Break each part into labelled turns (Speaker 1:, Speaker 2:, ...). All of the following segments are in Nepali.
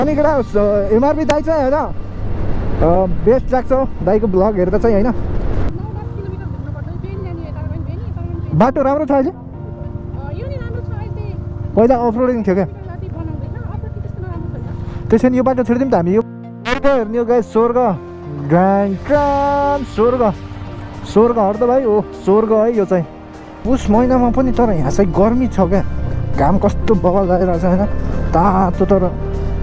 Speaker 1: अनि केटा एमआरपी दाइ चाहिँ होइन बेस्ट लाग्छ दाइको ब्लग हेर्दा चाहिँ होइन। बाटो राम्रो छ अहिले, पहिला अफरोडिङ थियो क्या, त्यसो भने यो बाटो छोडिदिउँ त हामी। यो हेर्ने हो गाइस, स्वर्ग ग्रान्ड स्वर्ग हर्द भाइ हो, स्वर्ग है यो चाहिँ। पुस महिनामा पनि तर यहाँ चाहिँ गर्मी छ क्या, घाम कस्तो बगाल लागेको छ होइन, तातो। तर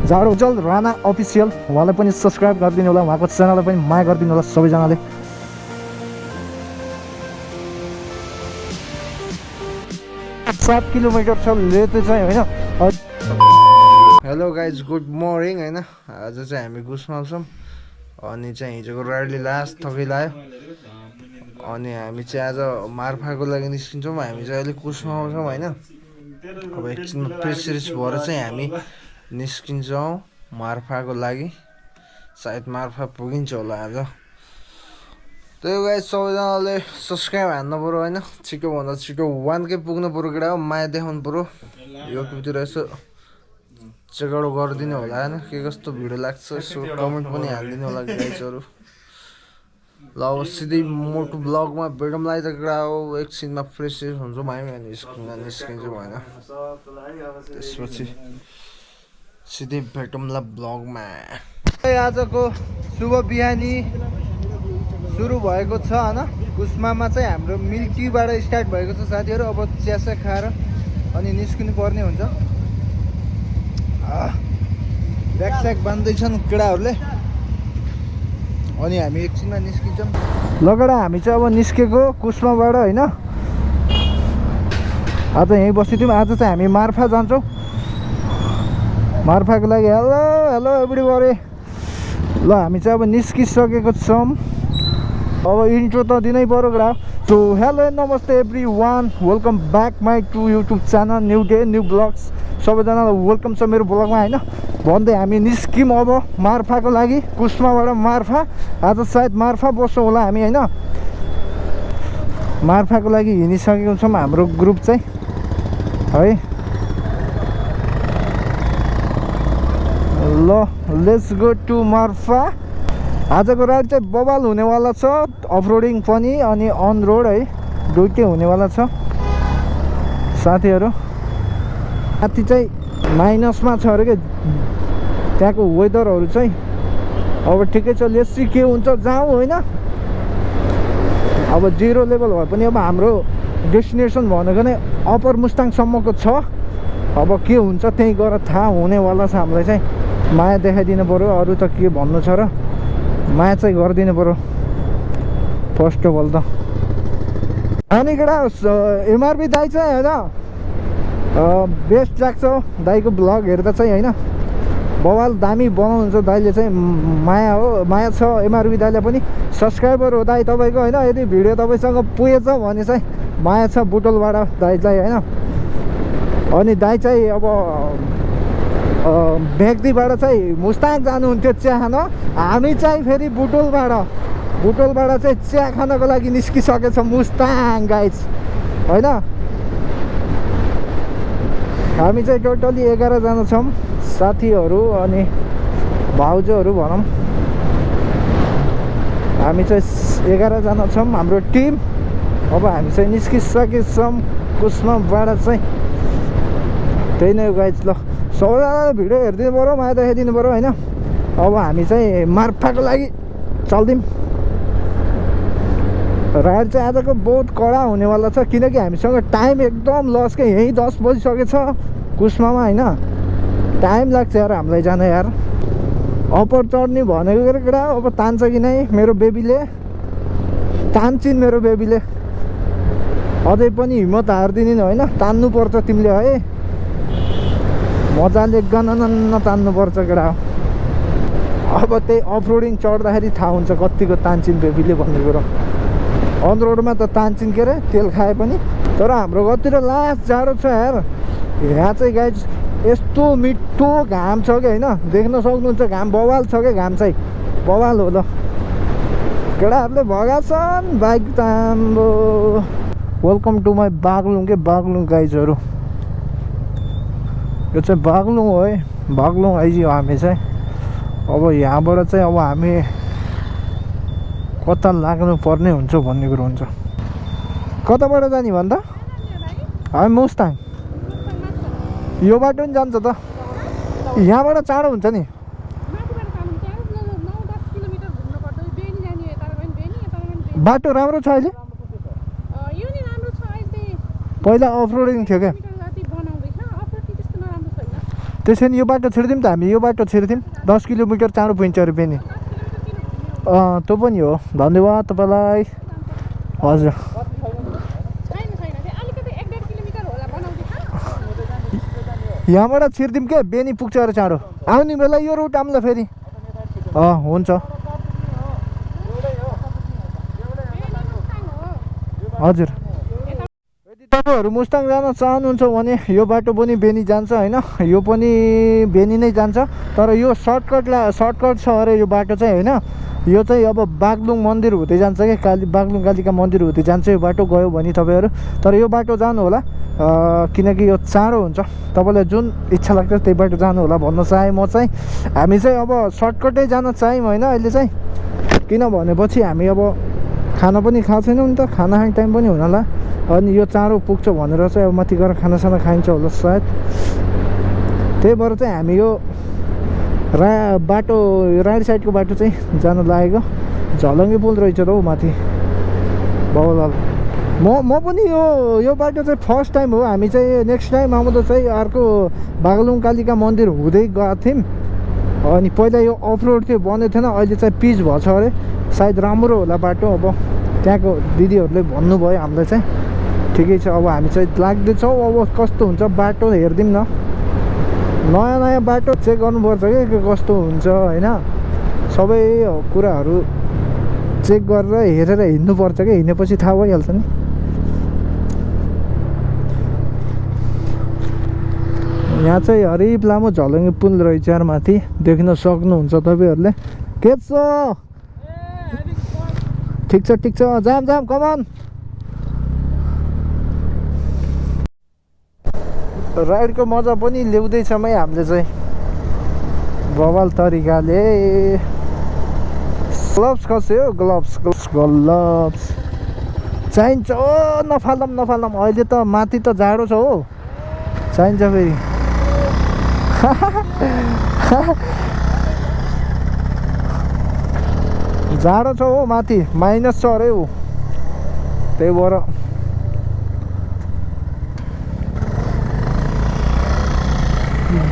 Speaker 1: जाडो जल राणा अफिसियल उहाँलाई पनि सब्सक्राइब गरिदिनु होला, उहाँको च्यानललाई पनि माया गरिदिनु होला सबैजनाले। 7 किलोमिटर छ लेते चाहिँ होइन। हेलो गाइज, गुड मर्निङ होइन। आज चाहिँ हामी गुस्मा छौँ अनि चाहिँ हिजोको राइडले लास्ट थकिलायो अनि हामी चाहिँ आज मार्फाको लागि निस्किन्छौँ। हामी चाहिँ अहिले कुसमा आउँछौँ होइन। अब एकछिनमा प्रेस सिरिज भएर चाहिँ हामी निस्किन्छौँ मार्फाको लागि। सायद मार्फा पुगिन्छ होला आज। त्यही गाइस, सबैजनाले सब्सक्राइब हान्नु पऱ्यो होइन, छिटोभन्दा छिटो 1K पुग्नु पऱ्यो केटा हो, माया देखाउनु पऱ्यो। युट्युबतिर यसो चेकआउट गरिदिनु होला होइन, के कस्तो भिडियो लाग्छ यसो कमेन्ट पनि हालिदिनु होला गाइसहरू। ल अब सिधै मोटो ब्लगमा भेटौँला त केटा हो। एकछिनमा फ्रेस हुन्छौँ हामी अनि निस्किन्छौँ होइन। त्यसपछि सिधै भेटौँला ब्लगमा। आजको शुभ बिहानी सुरु भएको छ होइन। कुस्मामा चाहिँ हाम्रो मिल्क टीबाट स्टार्ट भएको छ साथीहरू। अब चियासा खाएर अनि निस्किनु पर्ने हुन्छ। ब्यागस्याग बान्दैछन् केटाहरूले अनि हामी एकछिनमा निस्किन्छौँ। लगेर हामी चाहिँ अब निस्केको कुस्माबाट होइन। आज यहीँ बसिदिउँ। आज चाहिँ हामी मार्फा जान्छौँ। मार्फाको लागि हेलो हेलो एभ्रीबडी। ल हामी चाहिँ अब निस्किसकेको छौँ। अब इन्ट्रो त दिनै पऱ्यो केटा। सो हेलो नमस्ते everyone, welcome back my to YouTube channel, new day new vlogs. सबैजनालाई वेलकम छ मेरो ब्लगमा होइन। भन्दै हामी निस्क्यौँ अब मार्फाको लागि। कुस्माबाट मार्फा, आज सायद मार्फा बस्छौँ होला हामी होइन। मार्फाको लागि हिँडिसकेको छौँ हाम्रो ग्रुप चाहिँ है। ल लेट्स गो टु मार्फा। आजको राइड चाहिँ बवाल हुनेवाला छ, अफरोडिङ पनि अनि अन रोड है, दुइटै हुनेवाला छ साथीहरू। राति चाहिँ माइनसमा छ अरे क्या त्यहाँको वेदरहरू चाहिँ। अब ठिकै छ, लेट्स सी के हुन्छ, जाउँ होइन। अब 0 लेभल भए पनि अब हाम्रो डेस्टिनेसन भनेको नै अप्पर मुस्ताङसम्मको छ। अब के हुन्छ त्यहीँ गएर थाहा हुनेवाला छ हामीलाई चाहिँ। माया देखाइदिनु पऱ्यो, अरू त के भन्नु छ र, माया चाहिँ गरिदिनु पऱ्यो फर्स्ट अफ अल त। अनि केटा एमआरपी दाइ चाहिँ होइन बेस्ट लाग्छ दाइको ब्लग हेर्दा चाहिँ होइन। बवाल दामी बनाउनुहुन्छ दाइले चाहिँ। माया हो, माया छ एमआरपी दाइले पनि। सब्सक्राइबर हो दाइ तपाईँको होइन। यदि भिडियो तपाईँसँग पुगेछ भने चाहिँ माया छ बुटोलबाट दाइलाई होइन। अनि दाइ चाहिँ अब भेक्दीबाट चाहिँ मुस्ताङ जानुहुन्थ्यो चिया खान। हामी चाहिँ फेरि बुटोलबाट चाहिँ चिया खानको लागि निस्किसकेछ मुस्ताङ गाइज होइन। हामी चाहिँ टोटली 11 जना छौँ साथीहरू अनि भाउजूहरू भनौँ। हामी चाहिँ 11 जना छौँ हाम्रो टिम। अब हामी चाहिँ निस्किसकेछौँ कुस्माबाट चाहिँ। त्यही नै हो गाइज। ल सबैजनाले भिडियो हेरिदिनु पऱ्यो, माया देखाइदिनु पऱ्यो होइन। अब हामी चाहिँ मार्फाको लागि चल्दिउँ। राइड चाहिँ आजको बहुत कडा हुनेवाला छ किनकि हामीसँग टाइम एकदम लस क्या। यहीँ 10 बजिसकेछ कुस्मामा होइन। टाइम लाग्छ यार हामीलाई जान यार। अप्पर चढ्ने भनेको केटा अब तान्छ कि नै मेरो बेबीले, तान्छिन् मेरो बेबीले। अझै पनि हिम्मत हार्दिनु होइन, तान्नुपर्छ तिमीले है। मजाले गननन्न तान्नुपर्छ केटा। अब त्यही अफरोडिङ चढ्दाखेरि थाहा हुन्छ कतिको तान्छिन् बेबीले भन्ने कुरो। अन रोडमा त तान्छिन् के अरे तेल खाए पनि। तर हाम्रो कतिर लास्ट जाडो छ यार। यहाँ चाहिँ गाइज यस्तो मिठो घाम छ कि होइन, देख्न सक्नुहुन्छ घाम बवाल छ क्या। घाम चाहिँ बवाल हो। ल केटाहरूले भगाछन् बाइक ताम्बो। वेलकम टु माई बागलुङ के बागलुङ गाइजहरू। यो चाहिँ बागलुङ हो है। बागलुङ आइजियो हामी चाहिँ। अब यहाँबाट चाहिँ अब हामी कता लाग्नु पर्ने हुन्छ भन्ने कुरो हुन्छ। कताबाट जाने भन्दा हामी मुस्ताङ यो बाटो पनि जान्छ त। यहाँबाट चाँडो हुन्छ नि। बाटो राम्रो छ अहिले? पहिला अफरोडिङ थियो क्या। त्यसो भने यो बाटो छिर्दिउँ त हामी। यो बाटो छिर्दिउँ 10 किलोमिटर चाँडो पुग्छ अरे बेनी। त्यो पनि हो। धन्यवाद तपाईँलाई। हजुर यहाँबाट छिर्दिउँ के बेनी पुग्छ अरे चाँडो। आउने बेला यो रुट आउँला फेरि। हुन्छ हजुर। यदि तपाईँहरू मुस्ताङ जान चाहनुहुन्छ भने यो बाटो पनि बेनी जान्छ होइन। यो पनि बेनी नै जान्छ तर यो सर्टकट छ अरे यो बाटो चाहिँ होइन। यो चाहिँ अब बागलुङ मन्दिर हुँदै जान्छ क्या। बागलुङ कालिका मन्दिर हुँदै जान्छ यो बाटो गयो भने तपाईँहरू। तर यो बाटो जानु होला किनकि यो चाँडो हुन्छ। तपाईँलाई जुन इच्छा लाग्छ त्यही बाटो जानु होला भन्न चाहेँ म चाहिँ। हामी चाहिँ अब सर्टकटै जान चाह्यौँ होइन अहिले चाहिँ। किन भनेपछि हामी अब खाना पनि खाएको छैनौँ नि त। खाना खाने टाइम पनि हुनला। अनि यो चाँडो पुग्छ भनेर चाहिँ अब माथि गएर खानासाना खाइन्छ होला सायद। त्यही भएर चाहिँ हामी यो बाटो राइट साइडको बाटो चाहिँ जान लागेको। झलङ्गे पुल रहेछ त हौ माथि बाबुलाल। म पनि यो बाटो चाहिँ फर्स्ट टाइम हो। हामी चाहिँ नेक्स्ट टाइम आउँदा चाहिँ अर्को बागलुङ कालिका मन्दिर हुँदै गएको थियौँ। अनि पहिला यो अफ रोड थियो बनेको थिएन। अहिले चाहिँ पिच भएको छ अरे। सायद राम्रो होला बाटो। अब त्यहाँको दिदीहरूले भन्नुभयो हामीलाई चाहिँ। ठिकै छ अब हामी चाहिँ लाग्दैछौँ। अब कस्तो हुन्छ बाटो हेरिदिउँ न। नयाँ नयाँ बाटो चेक गर्नुपर्छ कि कस्तो हुन्छ होइन। सबै कुराहरू चेक गरेर हेरेर हिँड्नुपर्छ कि। हिँडेपछि थाहा भइहाल्छ नि। यहाँ चाहिँ हरिप लामो झलङ्गे पुल रहेछ यार माथि। देख्न सक्नुहुन्छ तपाईँहरूले। के छ? ठिक छ ठिक छ। जाम कमान। राइडको मजा पनि ल्याउँदैछौँ है हामीले चाहिँ बवाल तरिकाले। ग्लोभ्स खस्यो ग्लोभ्स चाहिन्छ। नफालौँ अहिले त माथि त जाडो छ हो। चाहिन्छ फेरि। जाडो छ हो माथि। माइनस छ अरे हो। त्यही भएर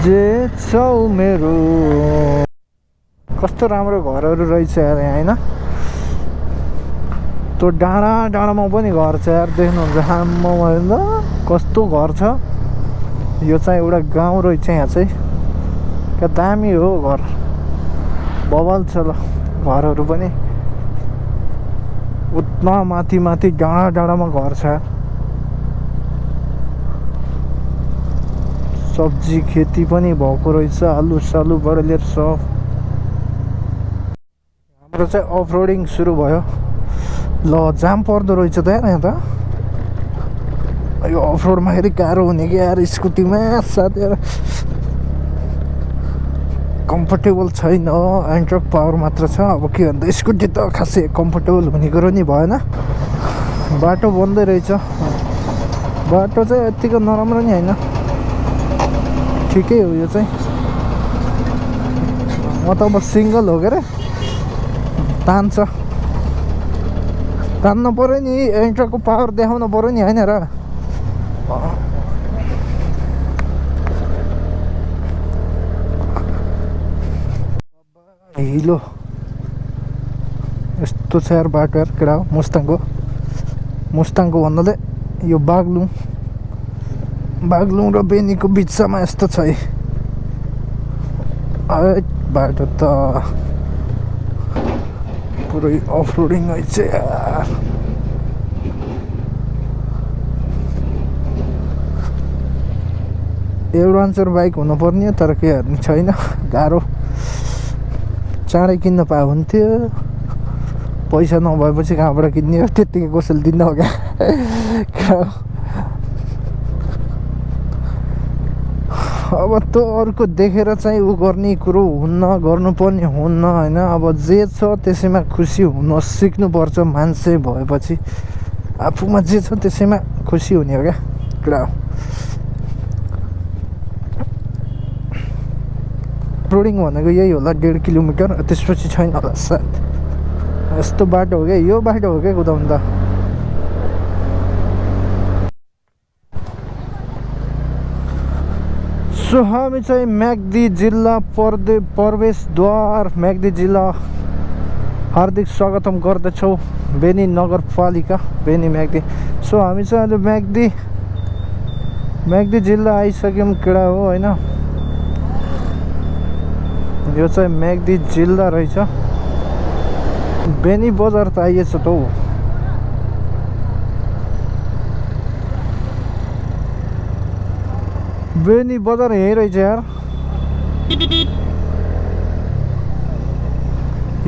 Speaker 1: जे छौ मेरो। कस्तो राम्रो घरहरू रहेछ यार यहाँ होइन। त्यो डाँडामा पनि घर छ यार। देख्नुहुन्छ आम्मामा कस्तो घर छ। यो चाहिँ एउटा गाउँ रहेछ यहाँ चाहिँ। क्या दामी हो घर। बवाल छ ल घरहरू पनि। उतना माथि डाँडामा घर छ। सब्जी खेती पनि भएको रहेछ। आलु सालुबाट लिएर सब। हाम्रो चाहिँ अफ रोडिङ सुरु भयो। ल जाम पर्दो रहेछ त यार यहाँ त। यो अफ रोडमा फेरि गाह्रो हुने कि यार स्कुटीमा साथ यार। कम्फर्टेबल छैन। एन्ट्रक पावर मात्र छ। अब के भन्दा स्कुटी त खासै कम्फर्टेबल हुने कुरो नि भएन। बाटो बन्दै रहेछ। बाटो चाहिँ यत्तिको नराम्रो नि होइन। ठिकै हो यो चाहिँ। म त अब सिङ्गल हो के अरे। तान्न पऱ्यो नि। एन्ट्रकको पावर देखाउनु पऱ्यो नि होइन र। हिलो यस्तो छ यार बाटो यार केटा हो। मुस्ताङको भन्नाले यो बागलुङ र बेनीको बिचमा यस्तो छ है। बाटो त पुरै अफ रोडिङ रहेछ यार। एडभेन्चर बाइक हुनुपर्ने तर के हेर्ने छैन। गाह्रो। चाँडै किन्न पाए हुन्थ्यो। पैसा नभएपछि कहाँबाट किन्ने हो। त्यत्तिकै कसैले दिन्न हो क्या। अब त्यो अरूको देखेर चाहिँ उ गर्ने कुरो हुन्न, गर्नुपर्ने हुन्न होइन। अब जे छ त्यसैमा खुसी हुन सिक्नुपर्छ मान्छे भएपछि। आफूमा जे छ त्यसैमा खुसी हुने हो क्या कुरा हो। रोडिङ भनेको यही होला 1.5 किलोमिटर, त्यसपछि छैन होला सायद। यस्तो बाटो हो क्या, यो बाटो हो क्या कुदाउनु त। सो हामी चाहिँ म्याग्दी जिल्ला प्रवेशद्वार म्याग्दी जिल्ला हार्दिक स्वागतम गर्दछौँ। बेनी नगरपालिका बेनी म्याग्दी। सो हामी चाहिँ अहिले म्याग्दी जिल्ला आइसक्यौँ केडा हो होइन। यो चाहिँ म्याग्दी जिल्ला रहेछ। बेनी बजार त आइएछ त हौ। बेनी बजार यहीँ रहेछ यार।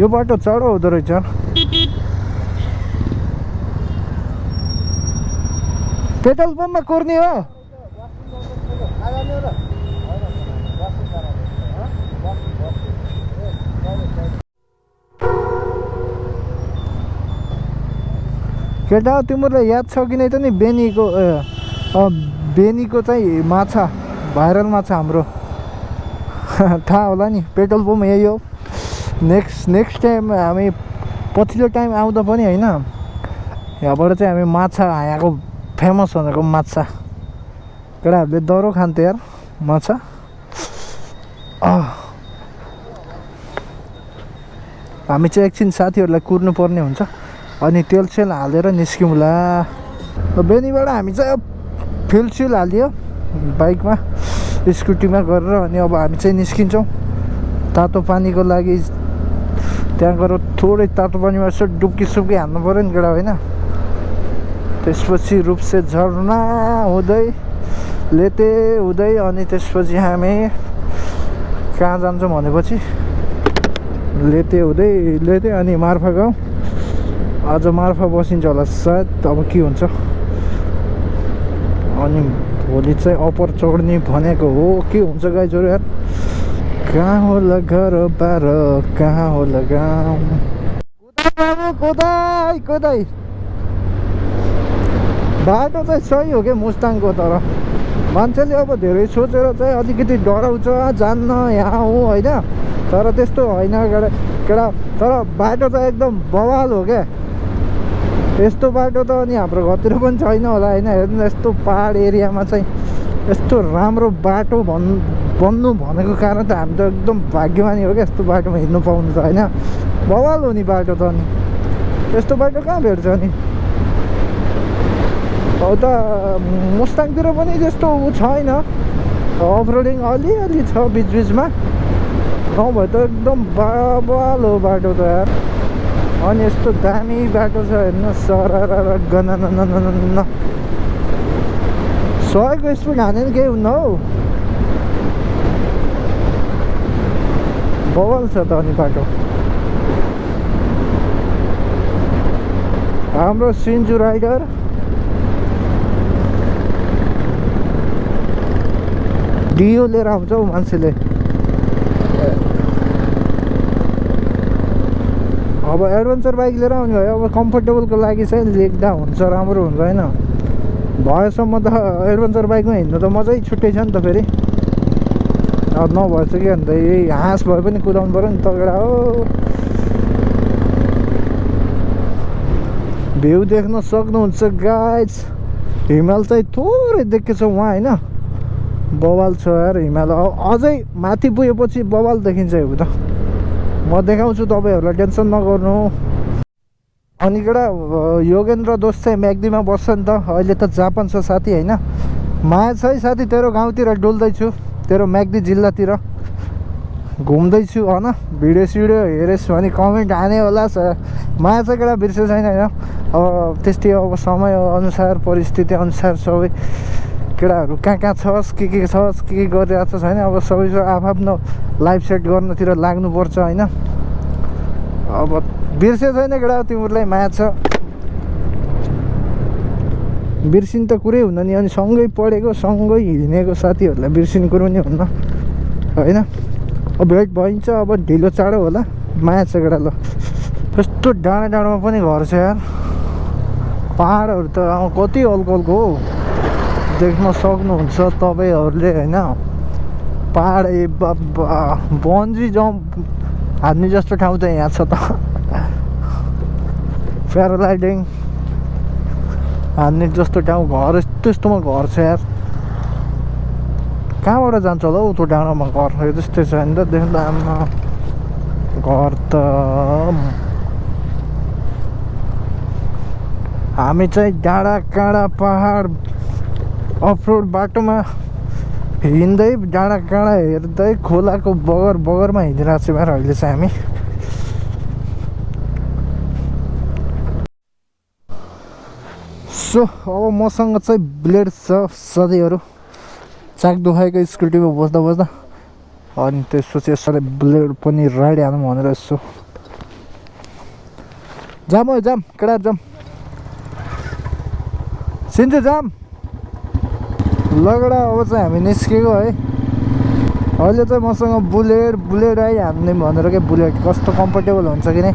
Speaker 1: यो बाटो चाँडो हुँदो रहेछ यार। पेट्रोल पम्पमा कुर्ने हो। केटा तिमीलाई याद छ कि नै त नि बेनीको चाहिँ माछा भाइरल माछा हाम्रो थाहा होला नि। पेट्रोल पम्प यही हो। नेक्स्ट टाइम हामी पछिल्लो टाइम आउँदा पनि होइन यहाँबाट चाहिँ हामी माछा यहाँको फेमस भनेको माछा। केटाहरूले दह्रो खान्थ्यो यार माछा। हामी चाहिँ एकछिन साथीहरूलाई कुर्नु पर्ने हुन्छ अनि तेल हालेर निस्क्यौँला। बेनीबाट हामी चाहिँ फ्युल हालियो बाइकमा स्कुटीमा गरेर अनि अब हामी चाहिँ निस्किन्छौँ तातो पानीको लागि। त्यहाँ गएर थोरै तातो पानीमा यसो डुब्की सुब्की हाल्नु पऱ्यो नि केटा होइन। त्यसपछि रूपसे झरना हुँदै लेते हुँदै अनि त्यसपछि हामी कहाँ जान्छौँ भनेपछि लेते अनि मार्फा गाउँ। आज मार्फा बसिन्छ होला सायद, अब के हुन्छ। अनि भोलि चाहिँ अप्पर चढ्ने भनेको हो। के हुन्छ गाइजहरू यार। कहाँ होला घर बार कहाँ होला गाउँ। कोदाई बाटो चाहिँ सही हो क्या मुस्ताङको, तर मान्छेले अब धेरै सोचेर चाहिँ अलिकति डराउँछ जान्न यहाँ हो होइन। तर त्यस्तो होइन केटा। तर बाटो चाहिँ एकदम बवाल हो क्या। यस्तो बाटो त अनि हाम्रो घरतिर पनि छैन होला होइन। हेर्नु यस्तो पहाड एरियामा चाहिँ यस्तो राम्रो बाटो बन्नु भनेको कारण त हामी त एकदम भाग्यमानी हो क्या यस्तो बाटोमा हिँड्नु पाउनु त होइन। बवाल हो नि बाटो त। अनि यस्तो बाटो कहाँ भेट्छ नि। हो त मुस्ताङतिर पनि त्यस्तो ऊ छैन, अफ रोडिङ अलिअलि छ बिचमा, नभए त एकदम बवाल हो बाटो त यार। अनि यस्तो दामी बाटो छ हेर्नु। सरारा गन 100को स्पिड हाने नि केही हुन्न हौ। बवाल छ त अनि बाटो। हाम्रो सिन्जु राइडर डियो लिएर आउँछ हौ मान्छेले। अब एडभेन्चर बाइक लिएर आउने भयो। अब कम्फर्टेबलको लागि चाहिँ लेख्दा हुन्छ, राम्रो हुन्छ होइन। भएसम्म त एडभेन्चर बाइकमा हिँड्नु त मजै छुट्टै छ नि त फेरि। अब नभएछ कि अन्त यही हाँस भए पनि कुदाउनु पऱ्यो नि तगडा हो। भ्यू देख्न सक्नुहुन्छ गाइज। हिमाल चाहिँ थोरै देखेछ उहाँ होइन। बवाल छ यार हिमाल। अझै माथि पुगेपछि बवाल देखिन्छ यो त। म देखाउँछु तपाईँहरूलाई, टेन्सन नगर्नु। अनि केटा योगेन्द्र दोस्त चाहिँ म्याग्दीमा बस्छ नि त। अहिले त जापान छ साथी होइन। माया छ है साथी तेरो गाउँतिर डुल्दैछु, तेरो म्याग्दी जिल्लातिर घुम्दैछु होइन। भिडियो सिडियो हेरेस् भने कमेन्ट हाने होला। माया चाहिँ केटा बिर्से छैन होइन। अब त्यस्तै अब समय अनुसार परिस्थिति अनुसार सबै केटाहरू कहाँ छस् के छस् के गरिरहेको छ छैन। अब सबै आफ्नो लाइफ सेट गर्नतिर लाग्नुपर्छ होइन। अब बिर्से छैन केटा तिमीहरूलाई माया छ। बिर्सिन त कुरै हुन्न नि। अनि सँगै पढेको सँगै हिँडेको साथीहरूलाई बिर्सिने कुरो नि हुन्न होइन। अब भेट भइन्छ, अब ढिलो चाँडो होला। माया छ केटा ल। यस्तो डाँडा डाँडामा पनि घर छ यार। पाहाडहरू त कति अल्कोलको हो देख्न सक्नुहुन्छ तपाईँहरूले होइन। पाहाड ए बाबा, बन्जी जम्प हान्ने जस्तो ठाउँ त यहाँ छ त। प्याराग्लाइडिङ हान्ने जस्तो ठाउँ, घर यस्तो यस्तोमा घर छ यार। कहाँबाट जान्छ होला हौ त्यो डाँडामा घर? यो त्यस्तै छ नि त देख्दा आमा। घर त हामी चाहिँ डाँडा काँडा पहाड अफरोड बाटोमा हिँड्दै डाँडा काँडा हेर्दै खोलाको बगर बगरमा हिँडिरहेको छ यार अहिले चाहिँ हामी। सो अब मसँग चाहिँ ब्लेड छ साथीहरू। चाक दुखाएको स्कुटीमा बस्दा बस्दा अनि त्यसपछि यसरी ब्लेड पनि राइड हालौँ भनेर यसो। जाम हो जाम केटा जाम, सिन्जे जाम लगडा। अब चाहिँ हामी निस्केको है। अहिले चाहिँ मसँग बुलेट राइड हान्ने भनेर के, बुलेट कस्तो कम्फर्टेबल हुन्छ कि नै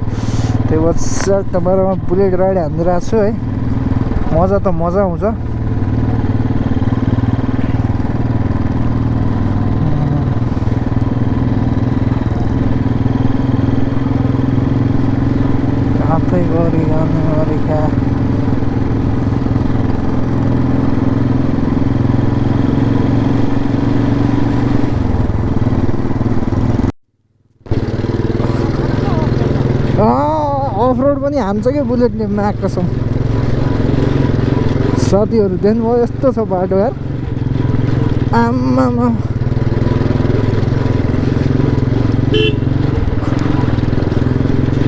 Speaker 1: त्यो पछाडि तपाईँहरूमा बुलेट राइड हानिदिइरहेको छु है। मजा त मजा आउँछ। आफै गरी गरेका अफरोड पनि हान्छ कि बुलेटले म्याक कसम। साथीहरू देख्नुभयो यस्तो छ बाटो यार आम्मामा।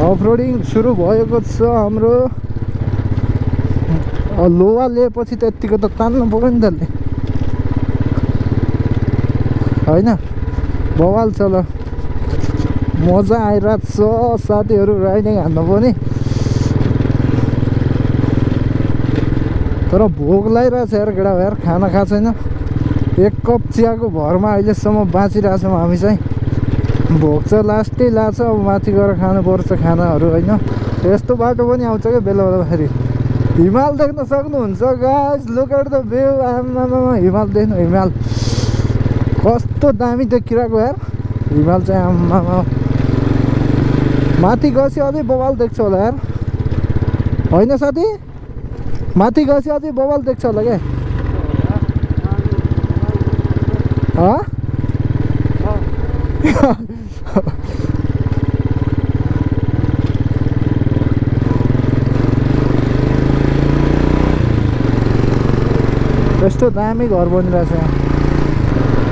Speaker 1: अफरोडिङ सुरु भएको छ हाम्रो। लोवा लिएपछि त यत्तिको त तान्नु पऱ्यो नि त्यसले होइन। बवाल छ ल, मजा आइरहेको छ साथीहरू राइडिङ हान्नु पनि। तर भोक लागिरहेको छ यार केटा यार, खाना खाएको छैन। एक कप चियाको भरमा अहिलेसम्म बाँचिरहेको छौँ हामी चाहिँ। भोक चाहिँ लास्टै लाग्छ, अब माथि गएर खानुपर्छ खानाहरू होइन। यस्तो बाटो पनि आउँछ क्या बेला बेला फेरि। हिमाल देख्न सक्नुहुन्छ guys, look at the view. आमामा हिमाल देख्नु, हिमाल कस्तो दामी देखिरहेको यार हिमाल चाहिँ आमामा। माथि गएपछि अझै बवाल देख्छ होला यार होइन साथी? माथि गएपछि अझै बवाल देख्छ होला क्या। यस्तो दामी घर बनिरहेछ।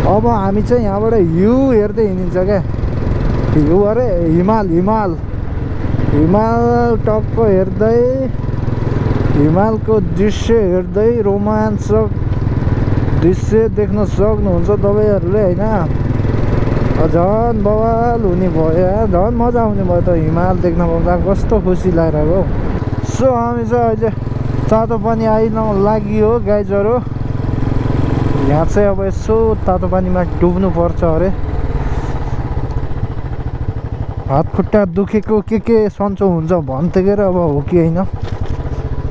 Speaker 1: अब हामी चाहिँ यहाँबाट भ्यू हेर्दै हिँडिन्छ क्या। भ्यू अरे हिमाल हिमाल हिमाल टक्क हेर्दै, हिमालको दृश्य हेर्दै रोमाञ्चक दृश्य देख्न सक्नुहुन्छ तपाईँहरूले होइन। झन् बवाल हुने भयो, झन् मजा आउने भयो त हिमाल देख्न पाउँदा। कस्तो खुसी लागिरहेको। सो हामी चाहिँ अहिले तातो पानी आइन लागि हो गाइजहरू। यहाँ चाहिँ अब यसो तातो पानीमा डुब्नु पर्छ अरे। हात खुट्टा दुखेको के सन्चो हुन्छ भन्थ्यो के र, अब हो कि होइन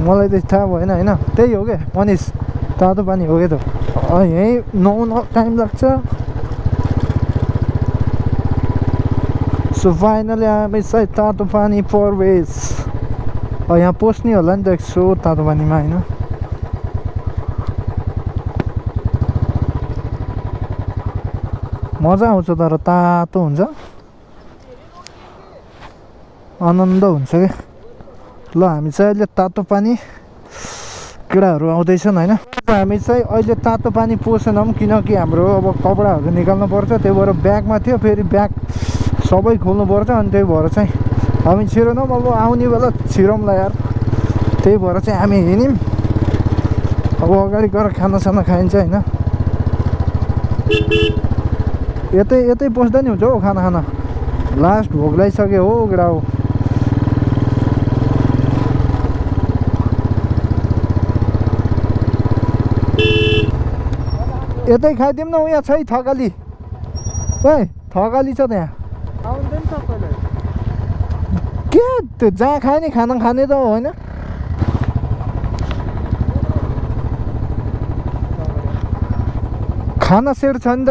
Speaker 1: मलाई त थाहा भएन होइन। त्यही हो क्या मनिष, तातो पानी हो क्या त। यहीँ नुहाउन टाइम लाग्छ। सो फाइनली हामी चाहिँ तातो पानी प्रवेश। यहाँ पस्ने होला नि त यसो तातो पानीमा होइन। मजा आउँछ तर तातो हुन्छ, आनन्द हुन्छ क्या। ल हामी चाहिँ अहिले तातो पानी, केटाहरू आउँदैछन् होइन। हामी चाहिँ अहिले तातो पानी पसेनौँ किनकि हाम्रो अब कपडाहरू निकाल्नु पर्छ। त्यही भएर ब्यागमा थियो, फेरि ब्याग सबै खोल्नु पर्छ। अनि त्यही भएर चाहिँ हामी छिरेनौँ। अब आउने बेला छिरौँला यार। त्यही भएर चाहिँ हामी हिँड्यौँ। अब अगाडि गएर खानासाना खाइन्छ होइन। यतै पस्दा नि हुन्छ हौ खाना। लास्ट भोक लागिसक्यो हो केटा हो। यतै खाइदिउँ न यहाँ छै थकाली ओइ थकाली छ त्यहाँ के त्यो जहाँ खाए नि खाना खाने त होइन खाना सेट छ नि त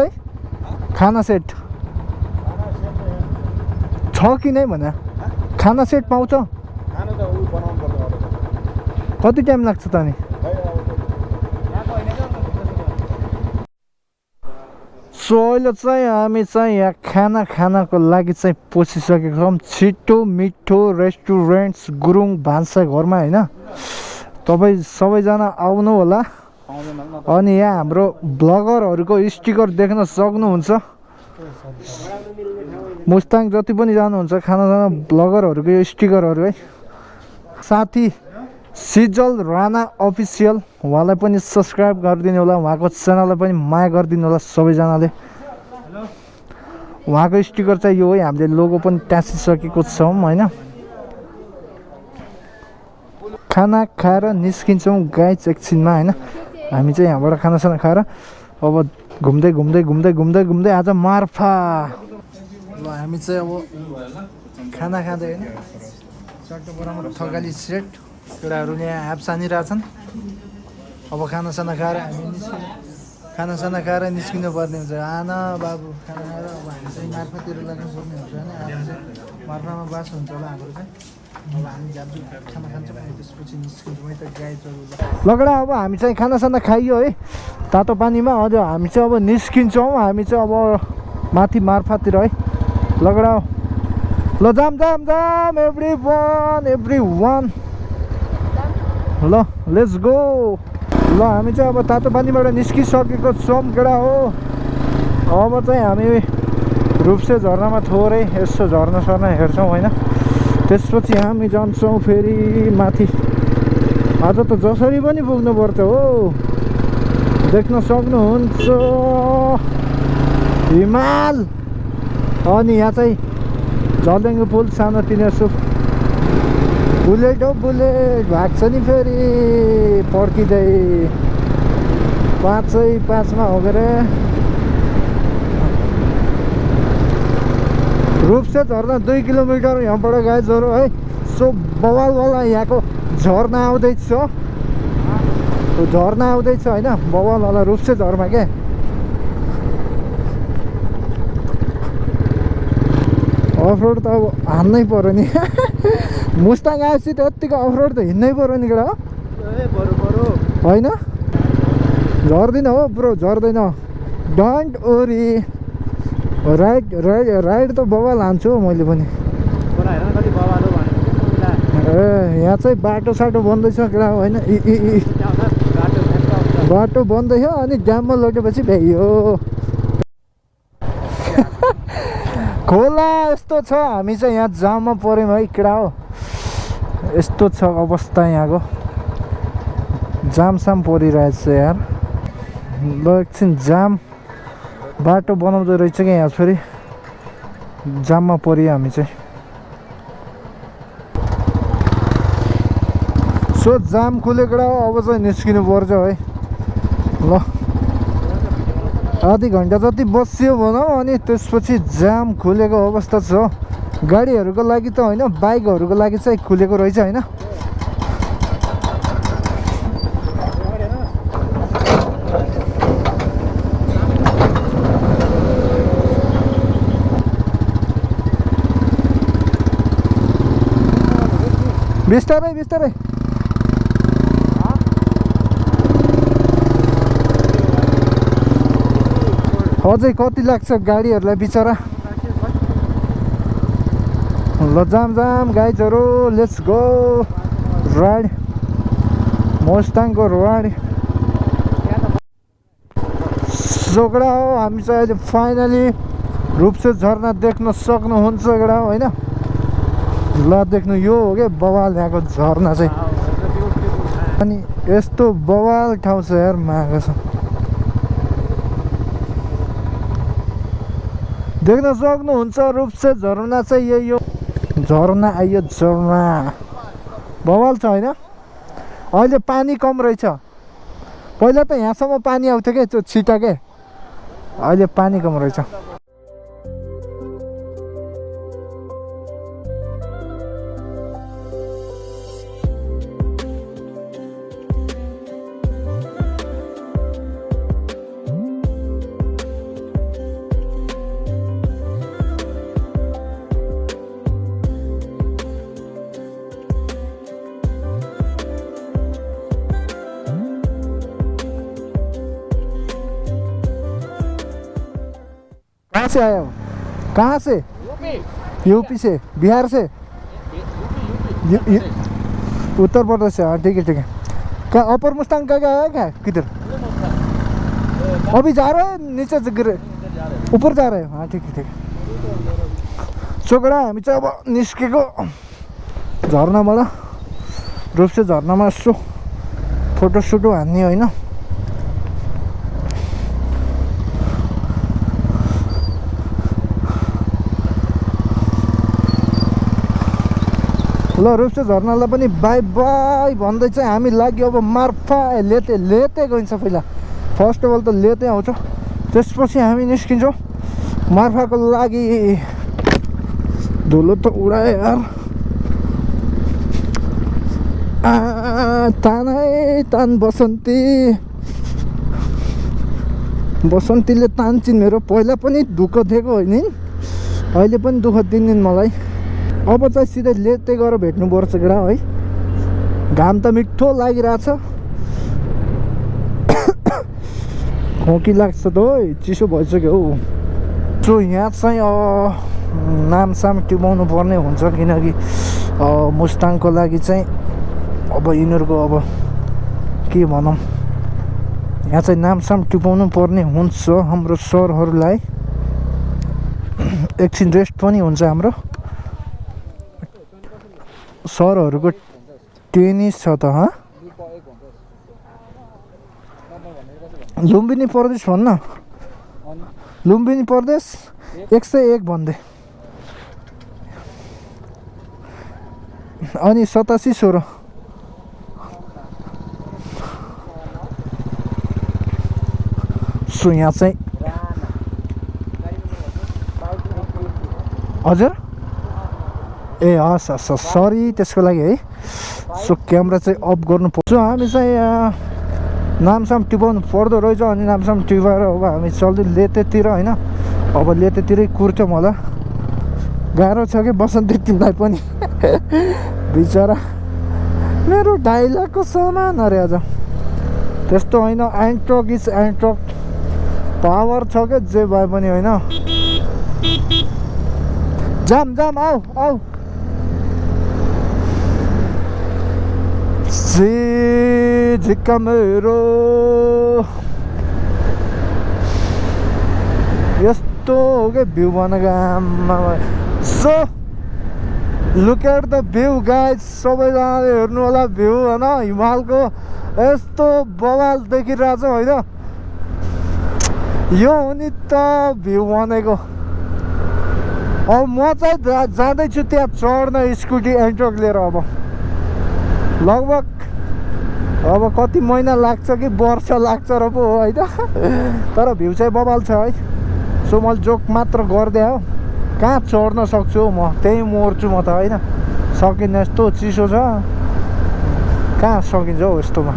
Speaker 1: खाना सेट छ कि नै भने खाना सेट पाउँछ कति टाइम लाग्छ त नि सो अहिले चाहिँ हामी चाहिँ यहाँ खाना खानको लागि चाहिँ पसिसकेको छौँ छिटो मिठो रेस्टुरेन्ट्स गुरुङ भान्सा घरमा होइन तपाईँ सबैजना आउनु होला अनि यहाँ हाम्रो ब्लगरहरूको स्टिकर देख्न सक्नुहुन्छ मुस्ताङ जति पनि जानुहुन्छ खाना जान ब्लगरहरूको यो स्टिकरहरू है साथी सिजल राणा अफिसियल उहाँलाई पनि सब्सक्राइब गरिदिनु होला उहाँको च्यानललाई पनि माया गरिदिनु होला सबैजनाले उहाँको स्टिकर चाहिँ यो है हामीले लोगो पनि टाँसिसकेको छौँ होइन खाना खाएर निस्किन्छौँ गाइस एकछिनमा होइन हामी चाहिँ यहाँबाट खानासाना खाएर अब घुम्दै घुम्दै घुम्दै घुम्दै घुम्दै आज मार्फा ल हामी चाहिँ अब खाना खाँदै होइन चट्टोपाडामा थकाली सेट केटाहरू यहाँ ह्याप छानिरहेछन् अब खानासाना खाएर हामी खानासाना खाएर निस्किनु पर्ने हुन्छ आना बाबु खाना खाएर अब हामी चाहिँ मार्फातिर लाग्नुपर्ने हुन्छ होइन आज चाहिँ मार्फामा बास हुन्छ होला हाम्रो चाहिँ अब हामी जान्छौँ खाना खान्छौँ अनि त्यसपछि निस्किन्छौँ है त गाई लगडा अब हामी चाहिँ खानासाना खाइयो है तातो पानीमा अझ हामी चाहिँ अब निस्किन्छौँ हामी चाहिँ अब माथि मार्फातिर है लगडा ल जाम जाम जाम एभ्री वान ल लेट्स गो ल हामी चाहिँ अब तातो पानीबाट निस्किसकेको छौँ केटा हो अब चाहिँ हामी रूपसे झरनामा थोरै यसो झर्ना सर्ना हेर्छौँ होइन त्यसपछि हामी जान्छौँ फेरि माथि आज त जसरी पनि पुग्नुपर्छ हो देख्न सक्नुहुन्छ हिमाल अनि यहाँ चाहिँ झलेङ्गो पुल सानोतिनो यसो बुलेट हो बुलेट भाग्छ नि फेरि पर्खिँदै 5:05 हो गरे रूपसे झर्ना 2 किलोमिटर यहाँबाट गए जोरो है सो बवालवाला यहाँको झर्ना आउँदैछ झर्ना आउँदैछ होइन बवालवाला रूपसे झर्ना क्या अफरोड त अब हान्नै पर्यो नि मुस्ताङ आएपछि त यत्तिको अफरोड त हिँड्नै पर्यो नि केटा होइन झर्दैन हो ब्रो झर्दैन don't worry ride ride ride त बवाल हान्छु हौ मैले पनि ए यहाँ चाहिँ बाटो साटो बन्दैछ केटा होइन बाटो बन्दैछ अनि ड्याममा लगेपछि भ्याइयो खोला यस्तो छ हामी चाहिँ यहाँ जाममा पऱ्यौँ है केटा हो यस्तो छ अवस्था यहाँको जामसाम परिरहेछ यार ल एकछिन जाम बाटो बनाउँदो रहेछ क्या यहाँ फेरि जाममा परियो हामी चाहिँ सो जाम खुलेको अब चाहिँ निस्किनु पर्छ है ल आधी घन्टा जति बसियो भनौँ अनि त्यसपछि जाम खुलेको अवस्था छ गाडीहरूको लागि त होइन बाइकहरूको लागि चाहिँ खुलेको रहेछ होइन बिस्तारै बिस्तारै अझै कति लाग्छ गाडीहरूलाई बिचरा ल जाम जाम गाइजहरू लेट्स गो राइड मुस्ताङको राइड जोगडा हो हामी चाहिँ अहिले फाइनली रूपसे झर्ना देख्न सक्नुहुन्छ गडा होइन ल देख्नु यो हो क्या बवाल यहाँको झर्ना चाहिँ अनि यस्तो बवाल ठाउँ छ यार मागेको छ देख्न सक्नुहुन्छ रूपसे झरना चाहिँ यही हो झरना आइयो झरना बवाल छ होइन अहिले पानी कम रहेछ पहिला त यहाँसम्म पानी आउँथ्यो क्या त्यो छिटा के अहिले पानी कम रहेछ कहाँ से आया हो कहाँ से यूपी से बिहार से उत्तर प्रदेश से हाँ ठीक है क्या अपर मुस्तांग का क्या है क्या किधर अभी जा रहे हैं नीचे से गिरे ऊपर जा रहे हैं हाँ ठीक है चोकडा हामी चाहिँ अब निस्केको झर्नाबाट रूपसे झर्नामा यसो फोटोसुट हान्ने होइन ल रूपसे झर्नालाई पनि बाई बाई भन्दै चाहिँ हामी लाग्यो अब मार्फा लेते गइन्छ पहिला फर्स्ट अफ अल त लेते आउँछ त्यसपछि हामी निस्किन्छौँ मार्फाको लागि धुलो त उडाए यार तानै तान बसन्तीले तान्छिन् मेरो पहिला पनि दुःख दिएको होइन अहिले पनि दुःख दिन्छन् मलाई अब चाहिँ सिधै लेते गएर भेट्नुपर्छ केटा है घाम त मिठो लागिरहेछ खोकी लाग्छ त है चिसो भइसक्यो हौ सो यहाँ चाहिँ नामसाम टिपाउनु पर्ने हुन्छ किनकि मुस्ताङको लागि चाहिँ अब यिनीहरूको अब के भनौँ यहाँ चाहिँ नामसाम टिपाउनु पर्ने हुन्छ हाम्रो सरहरूलाई एकछिन रेस्ट पनि हुन्छ हाम्रो सरहरूको टेनिस छ त लुम्बिनी प्रदेश भन्न लुम्बिनी प्रदेश 101 भन्दै अनि 87 16 सो यहाँ चाहिँ हजुर ए हस् हस् हस् सरी त्यसको लागि है सो क्यामेरा चाहिँ अफ गर्नु पर्छ हामी चाहिँ नामसाम टिपाउनु पर्दो रहेछ अनि नामसाम टिपाएर अब हामी चल्दै लेतेतिर होइन अब लेतेतिरै कुर्छौँ होला गाह्रो छ कि बसन्ती तिमीलाई पनि बिचरा मेरो डाइलगको सामान अरे आज त्यस्तो होइन एन्ट्रक इज एन्ट्रक पावर छ क्या जे भए पनि होइन जाम जाम आऊ आऊ झिक्का मेरो यस्तो हो क्या भ्यू बनाएको so look at the view guys सबैजनाले हेर्नु होला भ्यू होइन हिमालको यस्तो बवाल देखिरहेछ होइन यो हो नि त भ्यू बनेको अब म चाहिँ जाँदैछु त्यहाँ चढ्न स्कुटी एन्ट्रक लिएर अब लगभग अब कति महिना लाग्छ कि वर्ष लाग्छ र पो होइन तर भ्यू चाहिँ बवाल छ है सो मैले जोक मात्र गरिदिएँ हो कहाँ चढ्न सक्छु म त्यहीँ मर्छु म त होइन सकिन्न यस्तो चिसो छ कहाँ सकिन्छ हौ यस्तोमा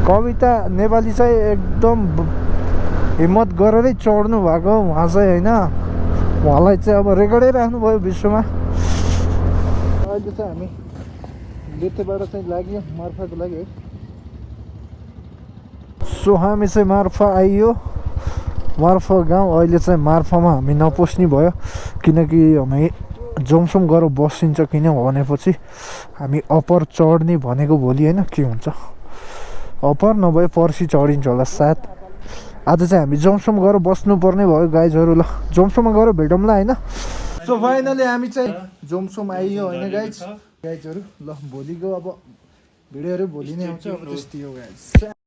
Speaker 1: कविता नेपाली चाहिँ एकदम हिम्मत गरेरै चढ्नु भएको उहाँ चाहिँ होइन उहाँलाई चाहिँ अब रेकर्डै राख्नुभयो विश्वमा अहिले चाहिँ हामी लेतेबाट चाहिँ लाग्यो मार्फाको लागि है सो हामी चाहिँ मार्फा आइयो मार्फा गाउँ अहिले चाहिँ मार्फामा हामी नपस्ने भयो किनकि हामी जोमसोम गएर बसिन्छ किन भनेपछि हामी अप्पर चढ्ने भनेको भोलि होइन के हुन्छ अप्पर नभए पर्सि चढिन्छ होला सायद आज चाहिँ हामी जोमसोम गएर बस्नुपर्ने भयो गाइजहरू ल जोमसोममा गएर भेटौँला होइन सो फाइनली हामी चाहिँ जोमसोम आइयो होइन गाइजहरू ल भोलिको अब भिडियोहरू भोलि नै आउँछ अब त्यस्तै हो गाइज